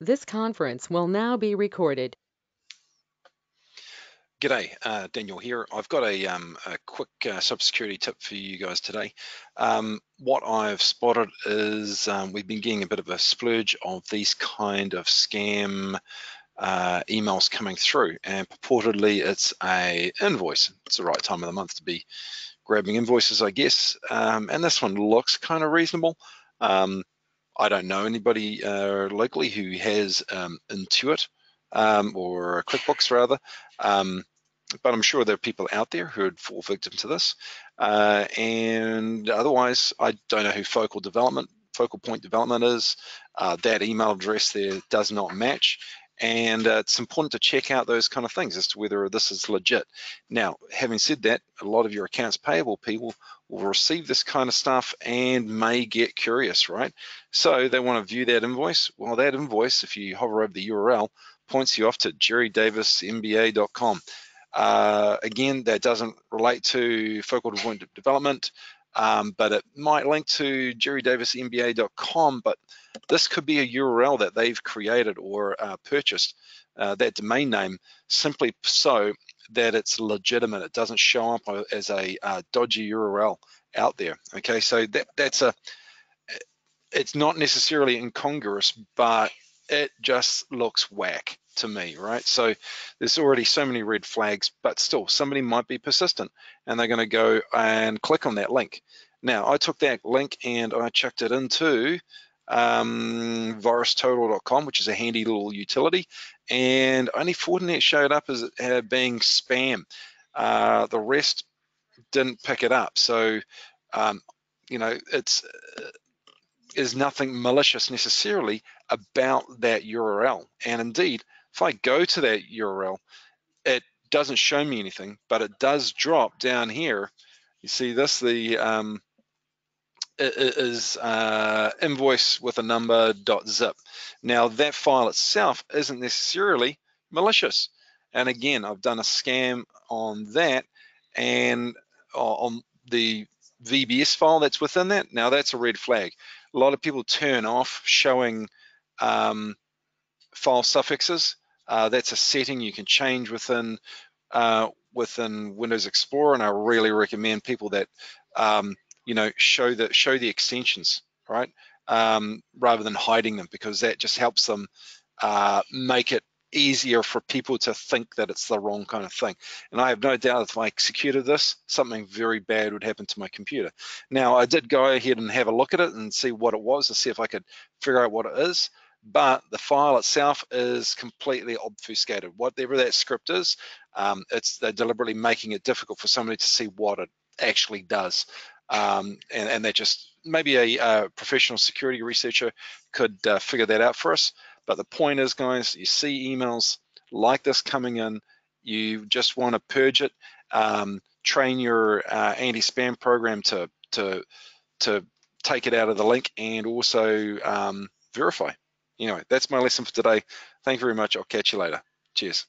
This conference will now be recorded. G'day, Daniel here. I've got a quick cybersecurity tip for you guys today. What I've spotted is we've been getting a bit of a splurge of these kind of scam emails coming through, and purportedly it's a invoice. It's the right time of the month to be grabbing invoices, I guess. And this one looks kind of reasonable. I don't know anybody locally who has Intuit or QuickBooks rather. But I'm sure there are people out there who would fall victim to this. And otherwise, I don't know who Focal Point Development is. That email address there does not match. And it's important to check out those kind of things as to whether this is legit. Now, having said that, a lot of your accounts payable people will receive this kind of stuff and may get curious, right? So they want to view that invoice. Well, that invoice, if you hover over the URL, points you off to jerrydavismba.com. Again, that doesn't relate to Focal Point Development, but it might link to jerrydavismba.com, but this could be a URL that they've created or purchased, that domain name, simply so that it's legitimate. It doesn't show up as a dodgy URL out there. Okay, so it's not necessarily incongruous, but it just looks whack to me, right? So there's already so many red flags, but still somebody might be persistent and they're going to go and click on that link. Now, I took that link and I chucked it into virustotal.com, which is a handy little utility, and only Fortinet showed up as being spam. The rest didn't pick it up. So, there's nothing malicious necessarily about that URL. And indeed, if I go to that URL, it doesn't show me anything, but it does drop down here. You see this, it is invoice with a number.zip. Now that file itself isn't necessarily malicious. And again, I've done a scan on that and on the VBS file that's within that. Now that's a red flag. A lot of people turn off showing file suffixes. That's a setting you can change within Windows Explorer, and I really recommend people that show the extensions, right, rather than hiding them, because that just helps them make it easier for people to think that it's the wrong kind of thing. And I have no doubt if I executed this, something very bad would happen to my computer. Now, I did go ahead and have a look at it and see what it was to see if I could figure out what it is, but the file itself is completely obfuscated. Whatever that script is, they're deliberately making it difficult for somebody to see what it actually does. And that just, maybe a professional security researcher could figure that out for us. But the point is, guys, you see emails like this coming in, you just want to purge it. Train your anti-spam program to take it out of the link, and also verify. Anyway, that's my lesson for today. Thank you very much. I'll catch you later. Cheers.